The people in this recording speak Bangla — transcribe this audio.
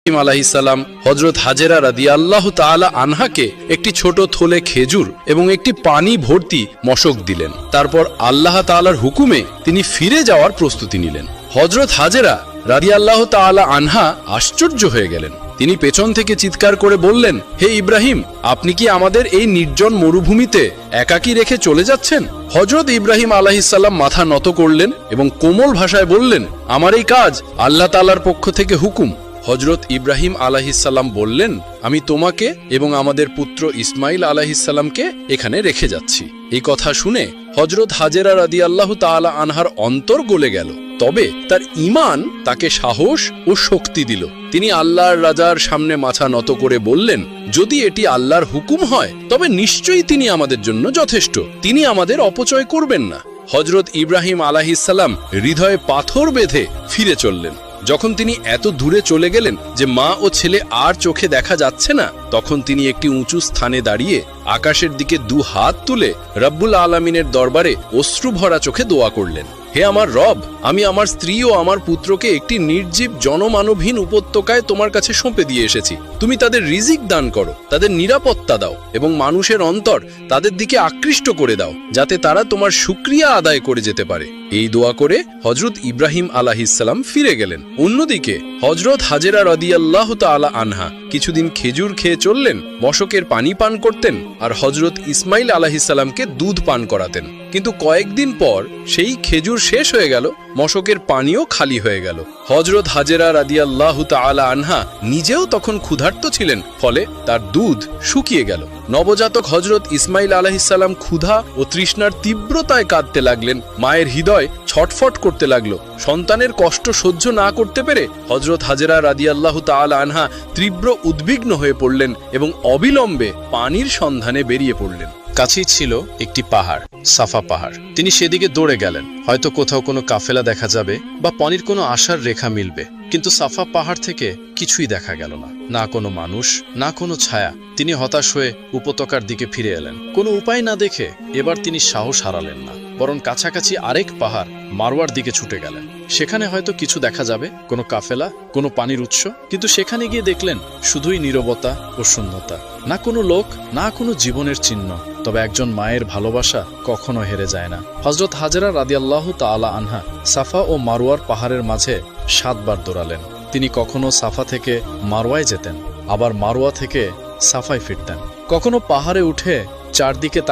ইব্রাহিম আলাইহিস সালাম হযরত হাজেরা রাদিয়াল্লাহু তাআলা আনহাকে একটি ছোট থলে খেজুর এবং একটি পানি ভর্তি মশক দিলেন। তারপর আল্লাহ তাআলার হুকুমে তিনি ফিরে যাওয়ার প্রস্তুতি নিলেন। হযরত হাজেরা রাদিয়াল্লাহু তাআলা আনহা আশ্চর্য হয়ে গেলেন। তিনি পেছন থেকে চিৎকার করে বললেন, হে ইব্রাহিম, আপনি কি আমাদের এই নির্জন মরুভূমিতে একাকী রেখে চলে যাচ্ছেন? হযরত ইব্রাহিম আলাইহিস সালাম মাথা নত করলেন এবং কোমল ভাষায় বললেন, আমার এই কাজ আল্লাহ তাআলার পক্ষ থেকে হুকুম। হযরত ইব্রাহিম আলাইহিস সালাম বললেন, আমি তোমাকে এবং আমাদের পুত্র ইসমাইল আলাইহিস সালামকে এখানে রেখে যাচ্ছি। এই কথা শুনে হযরত হাজেরা রাদিয়াল্লাহু তাআলা আনহার অন্তর গলে গেল। তবে তার ঈমান তাকে সাহস ও শক্তি দিল। তিনি আল্লাহর রাজার সামনে মাথা নত করে বললেন, যদি এটি আল্লাহর হুকুম হয় তবে নিশ্চয়ই তিনি আমাদের জন্য যথেষ্ট, তিনি আমাদের অপচয় করবেন না। হযরত ইব্রাহিম আলাইহিস সালাম হৃদয়ে পাথর বেঁধে ফিরে চললেন। যখন তিনি এত দূরে চলে গেলেন যে মা ও ছেলে আর চোখে দেখা যাচ্ছে না, তখন তিনি একটি উঁচু স্থানে দাঁড়িয়ে আকাশের দিকে দু হাত তুলে রব্বুল আলামিনের দরবারে অশ্রুভরা চোখে দোয়া করলেন, হে আমার রব, আমি আমার স্ত্রী ও আমার পুত্রকে একটি নির্জীব জনমানবহীন উপত্যকায় তোমার কাছে সঁপে দিয়ে এসেছি। তুমি তাদের রিজিক দান করো, তাদের নিরাপত্তা দাও এবং মানুষের অন্তর তাদের দিকে আকৃষ্ট করে দাও, যাতে তারা তোমার শুকরিয়া আদায় করে যেতে পারে। এই দোয়া করে হযরত ইব্রাহিম আলাইহিস সালাম ফিরে গেলেন। অন্যদিকে হযরত হাজেরা রাদিয়াল্লাহু তাআলা আনহা কিছুদিন খেজুর খেয়ে চললেন, মশকের পানি পান করতেন আর হযরত ইসমাইল আলাইহিস সালামকে দুধ পান করাতেন। কিন্তু কয়েকদিন পর সেই খেজুর শেষ হয়ে গেল, মশকের পানিও খালি হয়ে গেল। হযরত হাজেরা রাদিয়াল্লাহু তাআলা আনহা নিজেও তখন ক্ষুধার্ত ছিলেন, ফলে তার দুধ শুকিয়ে গেল। নবজাতক হযরত ইসমাইল আলাইহিস সালাম ক্ষুধা ও তৃষ্ণার তীব্রতায় কাঁদতে লাগলেন। মায়ের হৃদয় ছটফট করতে লাগলো। সন্তানের কষ্ট সহ্য না করতে পেরে হযরত হাজেরা রাদিয়াল্লাহু তাআলা আনহা তীব্র উদ্বিগ্ন হয়ে পড়লেন এবং অবিলম্বে পানির সন্ধানে বেরিয়ে পড়লেন। কাছেই ছিল একটি পাহাড়, সাফা পাহাড়। তিনি সেদিকে দৌড়ে গেলেন, হয়তো কোথাও কোনো কাফেলা দেখা যাবে বা পানির কোনো আশার রেখা মিলবে। কিন্তু সাফা পাহাড় থেকে কিছুই দেখা গেল না, না কোনো মানুষ, না কোনো ছায়া। তিনি হতাশ হয়ে উপত্যকার দিকে ফিরে এলেন। কোনো উপায় না দেখে এবার তিনি সাহস হারালেন না, বরং কাছাকাছি আরেক পাহাড় মারওয়ার দিকে ছুটে গেলেন। সেখানে হয়তো কিছু দেখা যাবে, কোনো কাফেলা, কোনো পানির উৎস। কিন্তু সেখানে গিয়ে দেখলেন শুধুই নীরবতা ও শূন্যতা, না কোনো লোক, না কোনো জীবনের চিহ্ন। তবে একজন মায়ের ভালোবাসা কখনো হেরে যায় না। হযরত হাজেরা রাদিয়াল্লাহু তাআলা আনহা সাফা ও মারওয়ার পাহাড়ের মাঝে 7 বার দৌড়ালেন। তিনি কখনো সাফা থেকে মারওয়ায় যেতেন, আবার মারওয়া থেকে সাফায় ফিরতেন। কখনো পাহাড়ে উঠে চারদিকে